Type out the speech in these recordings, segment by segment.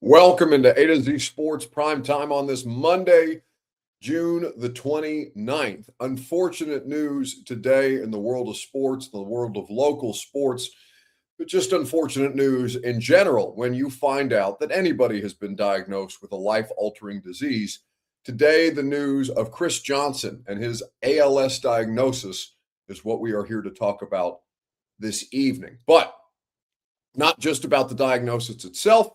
Welcome into A to Z Sports Prime Time on this Monday, June the 29th. Unfortunate news today in the world of sports, the world of local sports, but just unfortunate news in general when you find out that anybody has been diagnosed with a life-altering disease. Today, the news of Chris Johnson and his ALS diagnosis is what we are here to talk about this evening. But not just about the diagnosis itself,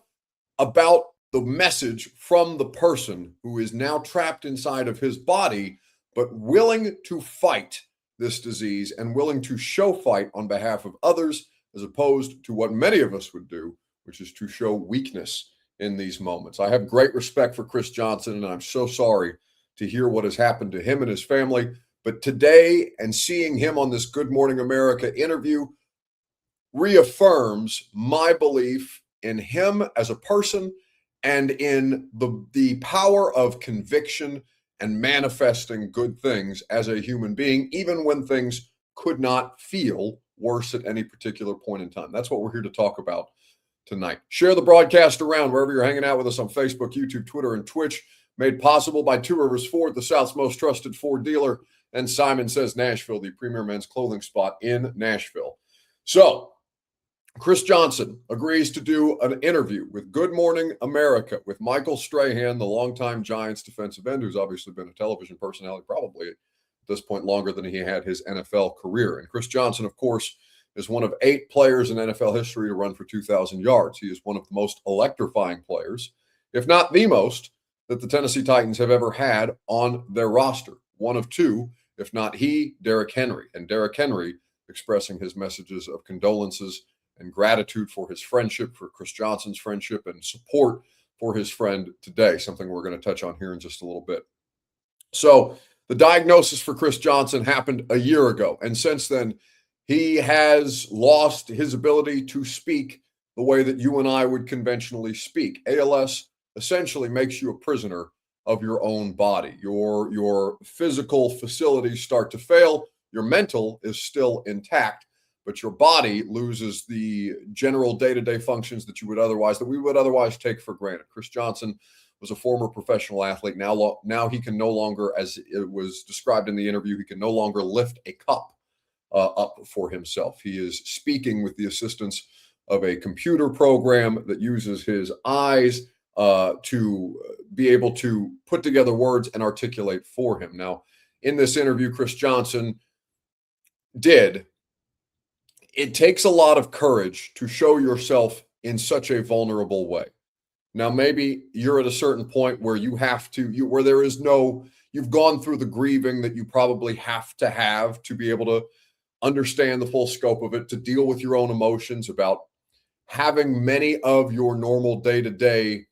about the message from the person who is now trapped inside of his body, but willing to fight this disease and willing to show fight on behalf of others, as opposed to what many of us would do, which is to show weakness in these moments. I have great respect for Chris Johnson, and I'm so sorry to hear what has happened to him and his family. But today, and seeing him on this Good Morning America interview reaffirms my belief in him as a person and in the power of conviction and manifesting good things as a human being, even when things could not feel worse at any particular point in time. That's what we're here to talk about tonight. Share the broadcast around wherever you're hanging out with us on Facebook, YouTube, Twitter, and Twitch. Made possible by Two Rivers Ford, the South's most trusted Ford dealer, and Simon Says Nashville, the premier men's clothing spot in Nashville. So, Chris Johnson agrees to do an interview with Good Morning America with Michael Strahan, the longtime Giants defensive end, who's obviously been a television personality probably at this point longer than he had his NFL career. And Chris Johnson, of course, is one of 8 players in NFL history to run for 2,000 yards. He is one of the most electrifying players, if not the most, that the Tennessee Titans have ever had on their roster. One of 2, if not he, Derrick Henry. And Derrick Henry expressing his messages of condolences and gratitude for his friendship, for Chris Johnson's friendship, and support for his friend today, something we're going to touch on here in just a little bit. So the diagnosis for Chris Johnson happened a year ago, and since then, he has lost his ability to speak the way that you and I would conventionally speak. ALS essentially makes you a prisoner of your own body. Your physical facilities start to fail. Your mental is still intact, but your body loses the general day-to-day functions that we would otherwise take for granted. Chris Johnson was a former professional athlete. Now he can no longer, as it was described in the interview, he can no longer lift a cup up for himself. He is speaking with the assistance of a computer program that uses his eyes to be able to put together words and articulate for him. Now, in this interview, Chris Johnson it takes a lot of courage to show yourself in such a vulnerable way. Now, maybe you're at a certain point where you've gone through the grieving that you probably have to be able to understand the full scope of it, to deal with your own emotions about having many of your normal day-to-day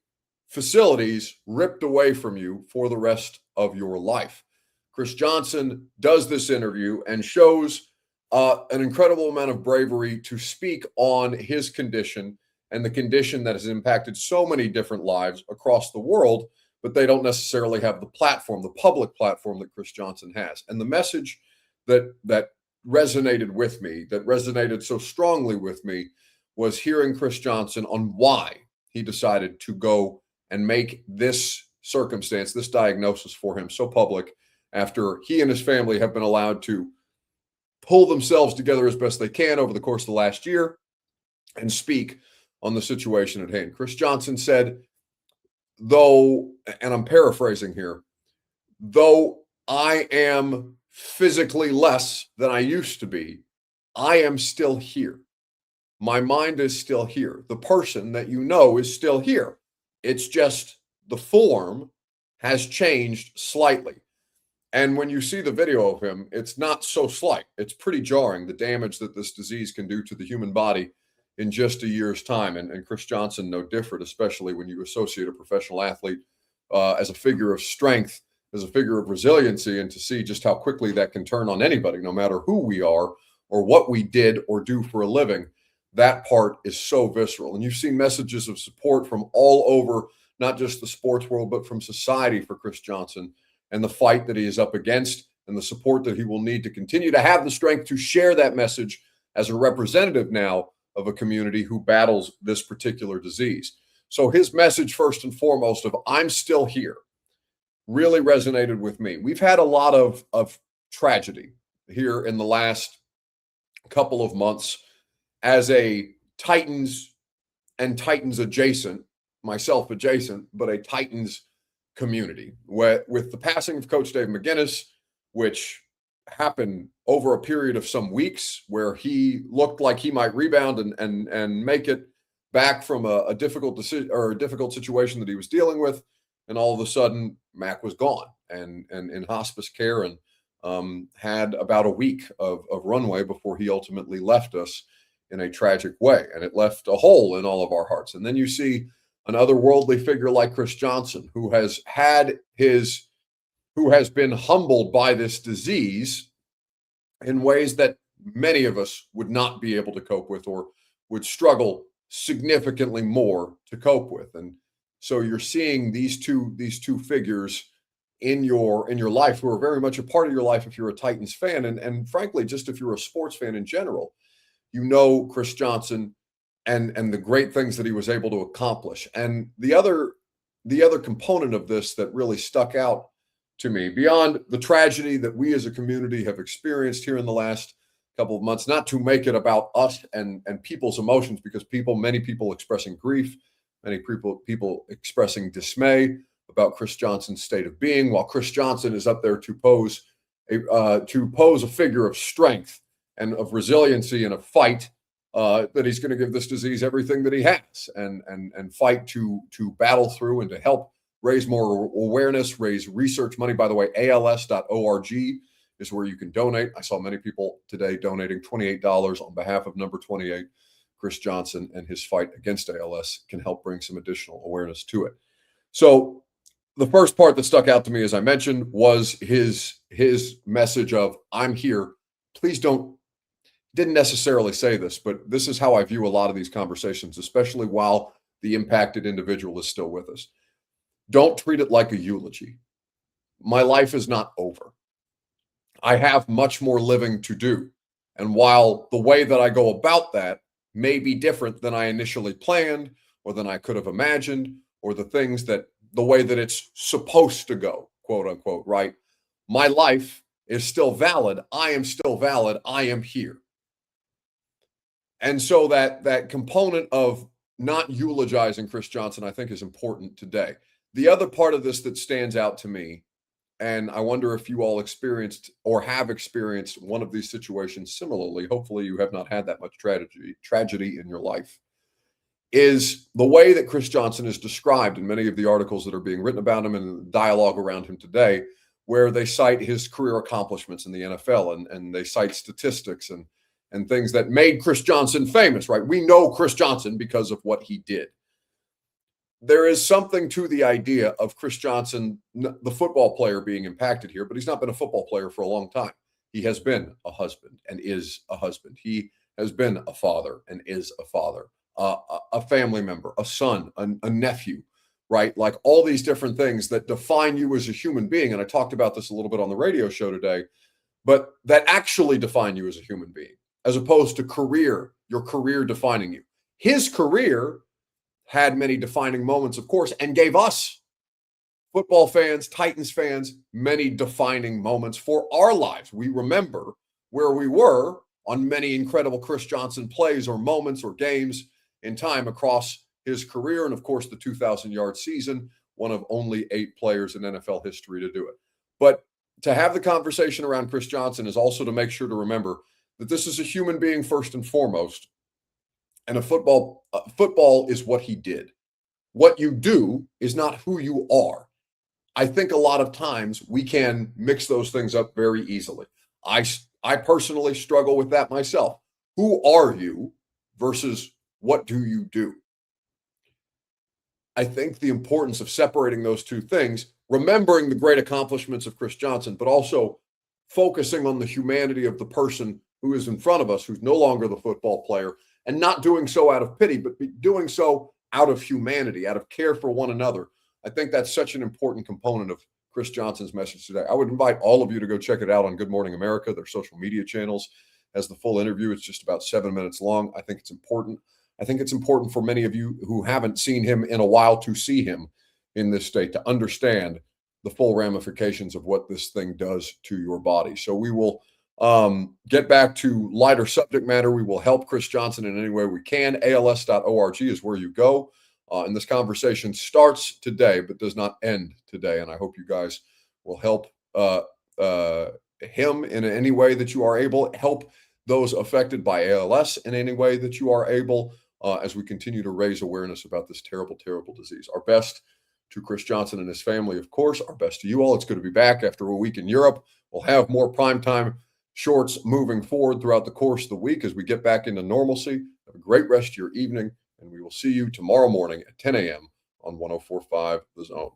facilities ripped away from you for the rest of your life. Chris Johnson does this interview and shows an incredible amount of bravery to speak on his condition and the condition that has impacted so many different lives across the world, but they don't necessarily have the platform, the public platform that Chris Johnson has. And the message that resonated with me, that resonated so strongly with me, was hearing Chris Johnson on why he decided to go and make this circumstance, this diagnosis for him so public after he and his family have been allowed to pull themselves together as best they can over the course of the last year and speak on the situation at hand. Chris Johnson said, though, and I'm paraphrasing here, though I am physically less than I used to be, I am still here. My mind is still here. The person that you know is still here. It's just the form has changed slightly. And when you see the video of him, it's not so slight. It's pretty jarring, the damage that this disease can do to the human body in just a year's time. And Chris Johnson, no different, especially when you associate a professional athlete as a figure of strength, as a figure of resiliency, and to see just how quickly that can turn on anybody, no matter who we are or what we did or do for a living. That part is so visceral. And you've seen messages of support from all over, not just the sports world, but from society for Chris Johnson and the fight that he is up against and the support that he will need to continue to have the strength to share that message as a representative now of a community who battles this particular disease. So his message, first and foremost, of "I'm still here," really resonated with me. We've had a lot of tragedy here in the last couple of months as a Titans and Titans adjacent, myself adjacent, but a Titans community. With the passing of Coach Dave McGinnis, which happened over a period of some weeks, where he looked like he might rebound and make it back from a difficult decision or a difficult situation that he was dealing with, and all of a sudden Mac was gone and in hospice care, and had about a week of runway before he ultimately left us in a tragic way, and it left a hole in all of our hearts. And then you see an otherworldly figure like Chris Johnson, who has been humbled by this disease in ways that many of us would not be able to cope with, or would struggle significantly more to cope with. And so you're seeing these two figures in your life, who are very much a part of your life if you're a Titans fan, and frankly, just if you're a sports fan in general. You know Chris Johnson and the great things that he was able to accomplish. And the other component of this that really stuck out to me, beyond the tragedy that we as a community have experienced here in the last couple of months, not to make it about us and people's emotions, because many people expressing grief, many people expressing dismay about Chris Johnson's state of being, while Chris Johnson is up there to pose a figure of strength and of resiliency in a fight that he's going to give this disease everything that he has, and fight to battle through and to help raise more awareness, raise research money. By the way, ALS.org is where you can donate. I saw many people today donating $28 on behalf of number 28. Chris Johnson and his fight against ALS can help bring some additional awareness to it. So the first part that stuck out to me, as I mentioned, was his message of "I'm here. Please don't." Didn't necessarily say this, but this is how I view a lot of these conversations, especially while the impacted individual is still with us. Don't treat it like a eulogy. My life is not over. I have much more living to do. And while the way that I go about that may be different than I initially planned, or than I could have imagined, or the way that it's supposed to go, quote unquote, right? My life is still valid. I am still valid. I am here. And so that component of not eulogizing Chris Johnson, I think, is important today. The other part of this that stands out to me, and I wonder if you all experienced or have experienced one of these situations similarly, hopefully you have not had that much tragedy in your life, is the way that Chris Johnson is described in many of the articles that are being written about him and the dialogue around him today, where they cite his career accomplishments in the NFL, and they cite statistics and things that made Chris Johnson famous, right? We know Chris Johnson because of what he did. There is something to the idea of Chris Johnson, the football player, being impacted here, but he's not been a football player for a long time. He has been a husband and is a husband. He has been a father and is a father, a family member, a son, a nephew, right? Like all these different things that define you as a human being. And I talked about this a little bit on the radio show today, but that actually define you as a human being, as opposed to your career defining you. His career had many defining moments, of course, and gave us football fans, Titans fans, many defining moments for our lives. We remember where we were on many incredible Chris Johnson plays or moments or games in time across his career. And of course, the 2,000-yard season, one of only 8 players in NFL history to do it. But to have the conversation around Chris Johnson is also to make sure to remember that this is a human being first and foremost, and football is what he did. What you do is not who you are. I think a lot of times we can mix those things up very easily. I personally struggle with that myself. Who are you versus what do you do? I think the importance of separating those two things, remembering the great accomplishments of Chris Johnson, but also focusing on the humanity of the person who is in front of us, who's no longer the football player, and not doing so out of pity, but doing so out of humanity, out of care for one another. I think that's such an important component of Chris Johnson's message today. I would invite all of you to go check it out on Good Morning America, their social media channels. As the full interview, it's just about 7 minutes long. I think it's important. I think it's important for many of you who haven't seen him in a while to see him in this state, to understand the full ramifications of what this thing does to your body. So we will get back to lighter subject matter. We will help Chris Johnson in any way we can. ALS.org is where you go. And this conversation starts today, but does not end today. And I hope you guys will help him in any way that you are able, help those affected by ALS in any way that you are able, as we continue to raise awareness about this terrible, terrible disease. Our best to Chris Johnson and his family, of course. Our best to you all. It's good to be back after a week in Europe. We'll have more primetime shorts moving forward throughout the course of the week as we get back into normalcy. Have a great rest of your evening, and we will see you tomorrow morning at 10 a.m. on 104.5 The Zone.